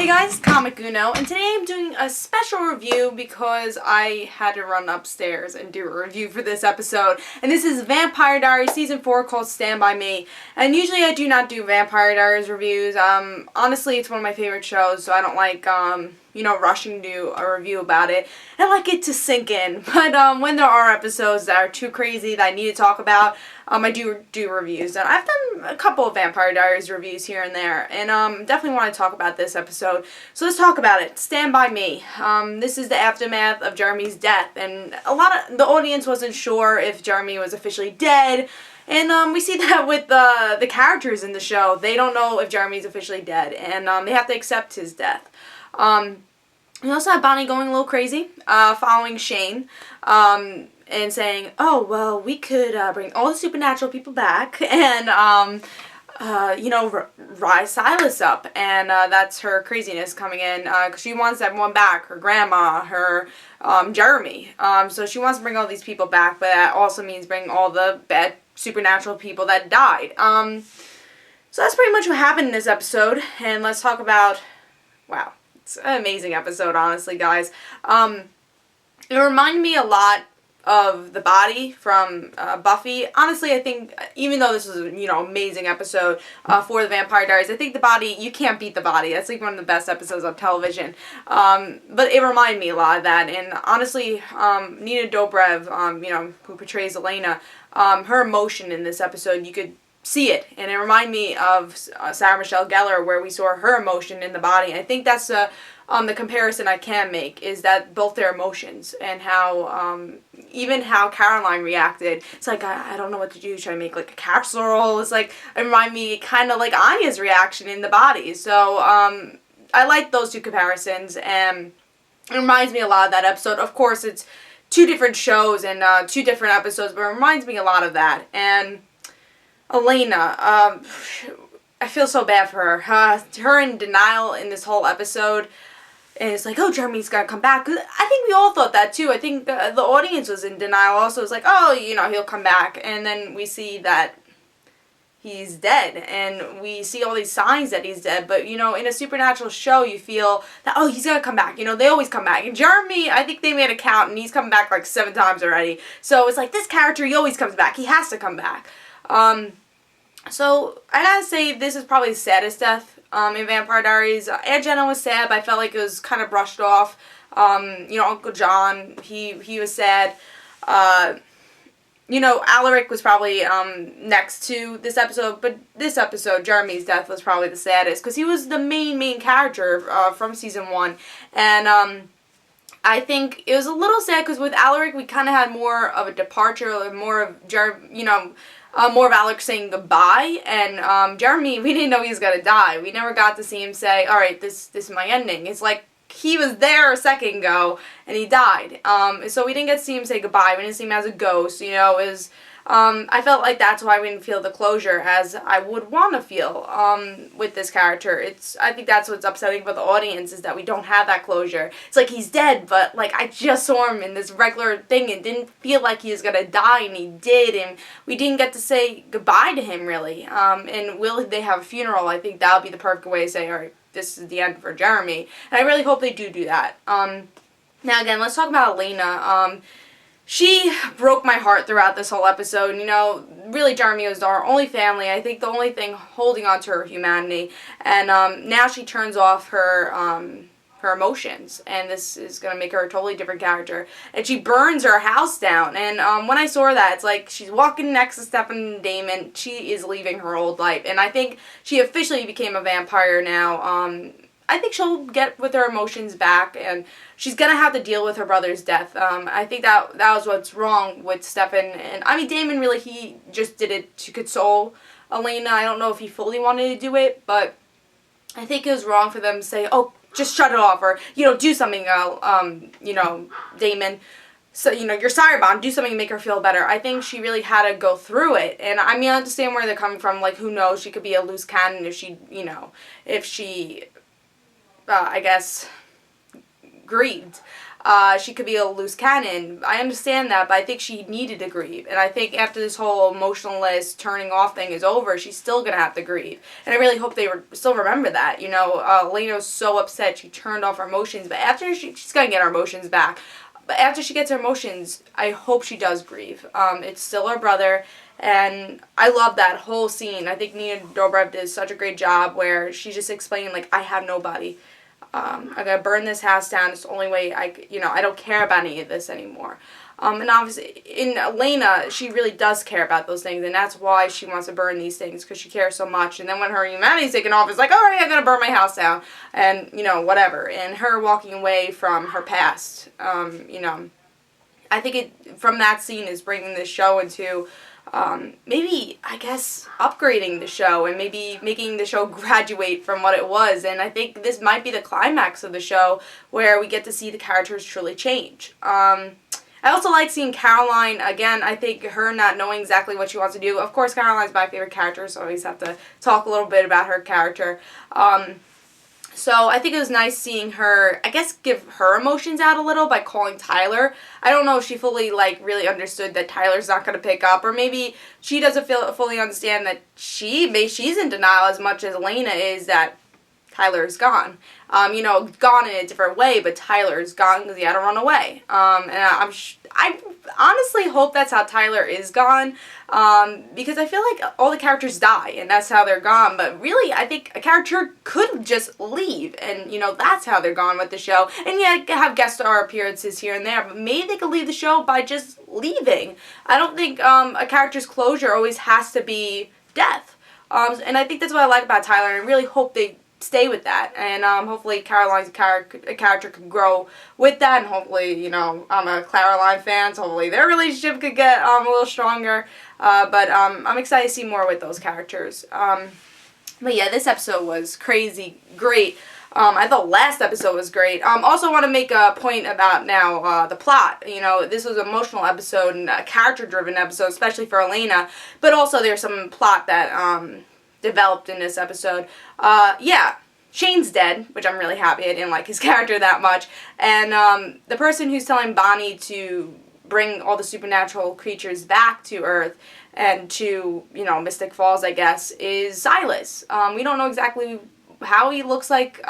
Hey guys, it's Comic Uno, and today I'm doing a special review because I had to run upstairs and do a review for this episode. And this is Vampire Diaries Season 4 called Stand By Me. And usually I do not do Vampire Diaries reviews. Honestly, it's one of my favorite shows, so I don't like, rushing to do a review about it. I like it to sink in. But when there are episodes that are too crazy that I need to talk about, I do reviews. And I've done a couple of Vampire Diaries reviews here and there, and definitely want to talk about this episode. So let's talk about it. Stand By Me. This is the aftermath of Jeremy's death, and a lot of the audience wasn't sure if Jeremy was officially dead. And we see that with the characters in the show. They don't know if Jeremy's officially dead, and they have to accept his death. We also have Bonnie going a little crazy, following Shane, and saying, oh, well, we could bring all the supernatural people back and, rise Silas up. And that's her craziness coming in, because she wants everyone back, her grandma, her Jeremy. So she wants to bring all these people back, but that also means bringing all the bad supernatural people that died. So that's pretty much what happened in this episode, and let's talk about, wow, it's an amazing episode, honestly, guys. It reminded me a lot of the body from Buffy. Honestly, I think, even though this was an, amazing episode for the Vampire Diaries, I think the body, you can't beat the body. That's like one of the best episodes on television. But it reminded me a lot of that. And honestly, Nina Dobrev, who portrays Elena, her emotion in this episode, you could see it, and it reminded me of Sarah Michelle Gellar, where we saw her emotion in the body. And I think that's the comparison I can make, is that both their emotions and how even how Caroline reacted. It's like, I don't know what to do. Should I make like a casserole? It's like, it reminded me kind of like Anya's reaction in the body. So I like those two comparisons, and it reminds me a lot of that episode. Of course, it's two different shows and two different episodes, but it reminds me a lot of that. And Elena, I feel so bad for her. Her in denial in this whole episode. And it's like, oh, Jeremy's gonna come back. 'Cause I think we all thought that too. I think the audience was in denial also. It's like, oh, he'll come back. And then we see that he's dead. And we see all these signs that he's dead. But, in a supernatural show, you feel that, oh, he's gonna come back. They always come back. And Jeremy, I think they made a count, and he's come back like 7 times already. So it's like, this character, he always comes back. He has to come back. So I gotta say, this is probably the saddest death in Vampire Diaries. Aunt Jenna was sad, but I felt like it was kind of brushed off. Uncle John, he was sad. Alaric was probably next to this episode, but this episode, Jeremy's death, was probably the saddest, because he was the main character from Season 1. And I think it was a little sad, because with Alaric, we kind of had more of a departure, more of more of Alec saying goodbye, and Jeremy, we didn't know he was gonna die. We never got to see him say, alright, this is my ending. It's like, he was there a second ago, and he died. So we didn't get to see him say goodbye. We didn't see him as a ghost, I felt like that's why we didn't feel the closure as I would want to feel with this character. I think that's what's upsetting for the audience, is that we don't have that closure. It's like, he's dead, but like, I just saw him in this regular thing and didn't feel like he was gonna die, and he did, and we didn't get to say goodbye to him, really. And will they have a funeral? I think that would be the perfect way to say, alright, this is the end for Jeremy. And I really hope they do that. Now again, let's talk about Elena. She broke my heart throughout this whole episode. Really, Jeremy was our only family. I think the only thing holding on to her humanity. And now she turns off her emotions, and this is going to make her a totally different character. And she burns her house down. And when I saw that, it's like, she's walking next to Stefan and Damon. She is leaving her old life. And I think she officially became a vampire now. I think she'll get with her emotions back, and she's going to have to deal with her brother's death. I think that was what's wrong with Stefan. And, Damon, really, he just did it to console Elena. I don't know if he fully wanted to do it, but I think it was wrong for them to say, oh, just shut it off, or, do something, Damon. So, you're sorry, Bond, do something to make her feel better. I think she really had to go through it. And, I understand where they're coming from. Like, who knows? She could be a loose cannon if she, I guess, grieved. she could be a loose cannon. I understand that, but I think she needed to grieve. And I think after this whole emotionless turning off thing is over, she's still going to have to grieve. And I really hope they still remember that. You know, Elena's so upset she turned off her emotions, but after she's going to get her emotions back. But after she gets her emotions, I hope she does grieve. It's still her brother, and I love that whole scene. I think Nina Dobrev did such a great job where she's just explaining, like, I have nobody. I gotta burn this house down. It's the only way I don't care about any of this anymore. And obviously, in Elena, she really does care about those things, and that's why she wants to burn these things, because she cares so much. And then when her humanity's taken off, it's like, all right, I gotta burn my house down, and, whatever. And her walking away from her past, I think from that scene is bringing this show into, maybe, I guess, upgrading the show and maybe making the show graduate from what it was. And I think this might be the climax of the show where we get to see the characters truly change. I also like seeing Caroline. Again, I think her not knowing exactly what she wants to do. Of course, Caroline's my favorite character, so I always have to talk a little bit about her character. So I think it was nice seeing her, I guess, give her emotions out a little by calling Tyler. I don't know if she fully, really understood that Tyler's not going to pick up, or maybe she doesn't fully understand that she's in denial as much as Elena is that Tyler's gone. Gone in a different way, but Tyler's gone because he had to run away. And I honestly hope that's how Tyler is gone, because I feel like all the characters die, and that's how they're gone. But really, I think a character could just leave, and, that's how they're gone with the show. And yeah, have guest star appearances here and there, but maybe they could leave the show by just leaving. I don't think a character's closure always has to be death. And I think that's what I like about Tyler, and I really hope they stay with that, and hopefully Caroline's character could grow with that, and hopefully, I'm a Caroline fan, so hopefully their relationship could get a little stronger, but I'm excited to see more with those characters. But yeah, this episode was crazy great. I thought last episode was great. Also want to make a point about now the plot. This was an emotional episode and a character-driven episode, especially for Elena, but also there's some plot that developed in this episode. Shane's dead, which I'm really happy. I didn't like his character that much. And the person who's telling Bonnie to bring all the supernatural creatures back to Earth and to, Mystic Falls, I guess, is Silas. We don't know exactly how he looks like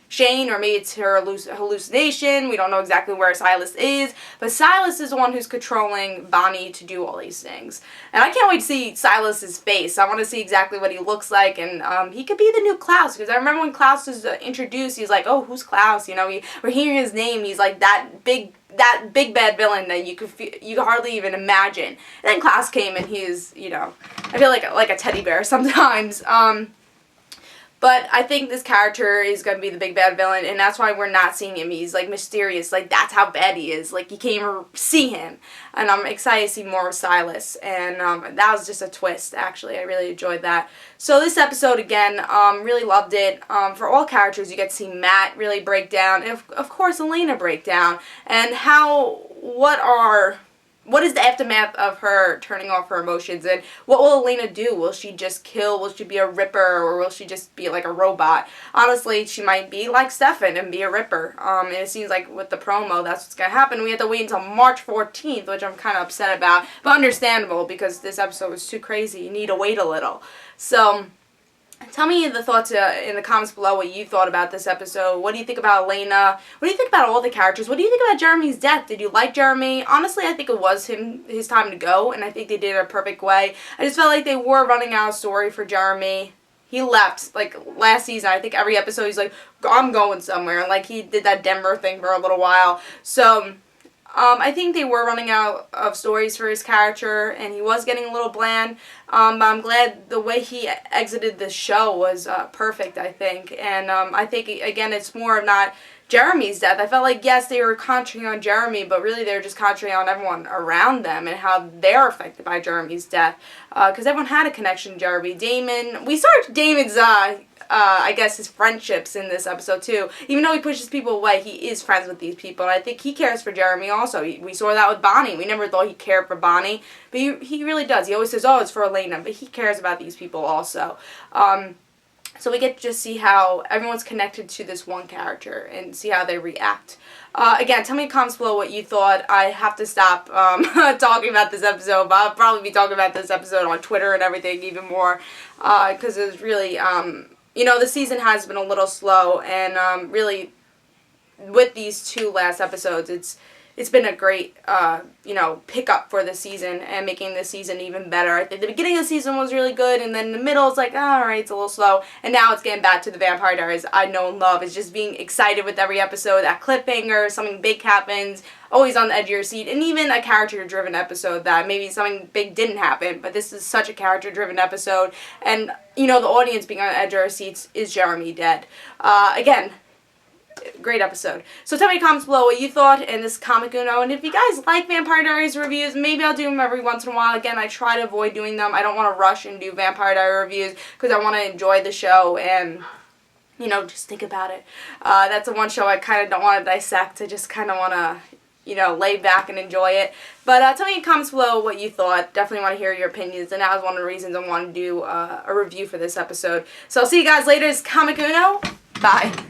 Shane, or maybe it's her hallucination. We don't know exactly where Silas is, but Silas is the one who's controlling Bonnie to do all these things. And I can't wait to see Silas's face. I want to see exactly what he looks like, and he could be the new Klaus, because I remember when Klaus was introduced, he's like, oh, who's Klaus? We're hearing his name, he's like that big bad villain that you could hardly even imagine. And then Klaus came, and he's, I feel like a teddy bear sometimes. But I think this character is going to be the big bad villain, and that's why we're not seeing him. He's, mysterious. That's how bad he is. You can't even see him. And I'm excited to see more of Silas. And that was just a twist, actually. I really enjoyed that. So this episode, again, really loved it. For all characters, you get to see Matt really break down, and, of course, Elena break down. And what is the aftermath of her turning off her emotions, and what will Elena do? Will she just kill? Will she be a ripper, or will she just be like a robot? Honestly, she might be like Stefan and be a ripper. And it seems like with the promo, that's what's going to happen. We have to wait until March 14th, which I'm kind of upset about, but understandable, because this episode was too crazy. You need to wait a little. So tell me the thoughts in the comments below, what you thought about this episode. What do you think about Elena? What do you think about all the characters? What do you think about Jeremy's death? Did you like Jeremy? Honestly, I think it was his time to go, and I think they did it in a perfect way. I just felt like they were running out of story for Jeremy. He left, last season. I think every episode he's like, I'm going somewhere. And, he did that Denver thing for a little while. So I think they were running out of stories for his character, and he was getting a little bland. But I'm glad the way he exited the show was perfect, I think. And I think, again, it's more of not Jeremy's death. I felt like, yes, they were concentrating on Jeremy, but really they were just concentrating on everyone around them and how they're affected by Jeremy's death. Because everyone had a connection to Jeremy. Damon, we saw Damon's I guess his friendships in this episode too. Even though he pushes people away, he is friends with these people, and I think he cares for Jeremy also. We saw that with Bonnie. We never thought he cared for Bonnie, but he really does. He always says, oh, it's for Elena, but he cares about these people also. So we get to just see how everyone's connected to this one character and see how they react. Again, tell me in the comments below what you thought. I have to stop talking about this episode, but I'll probably be talking about this episode on Twitter and everything even more, because it was really, you know, the season has been a little slow, and really, with these 2 last episodes, it's been a great, you know, pickup for the season and making the season even better. I think the beginning of the season was really good, and then in the middle it's like, oh, alright, it's a little slow, and now it's getting back to the Vampire Diaries I know and love. It's just being excited with every episode, that cliffhanger, something big happens, always on the edge of your seat, and even a character-driven episode that maybe something big didn't happen, but this is such a character-driven episode, and, you know, the audience being on the edge of our seats, is Jeremy dead? Again, great episode. So tell me in the comments below what you thought in this Comic Uno, and if you guys like Vampire Diaries reviews, maybe I'll do them every once in a while. Again, I try to avoid doing them. I don't want to rush and do Vampire Diaries reviews because I want to enjoy the show and, you know, just think about it. That's the one show I kind of don't want to dissect. I just kind of want to, you know, lay back and enjoy it. But tell me in the comments below what you thought. Definitely want to hear your opinions, and that was one of the reasons I wanted to do a review for this episode. So I'll see you guys later. It's Comic Uno. Bye.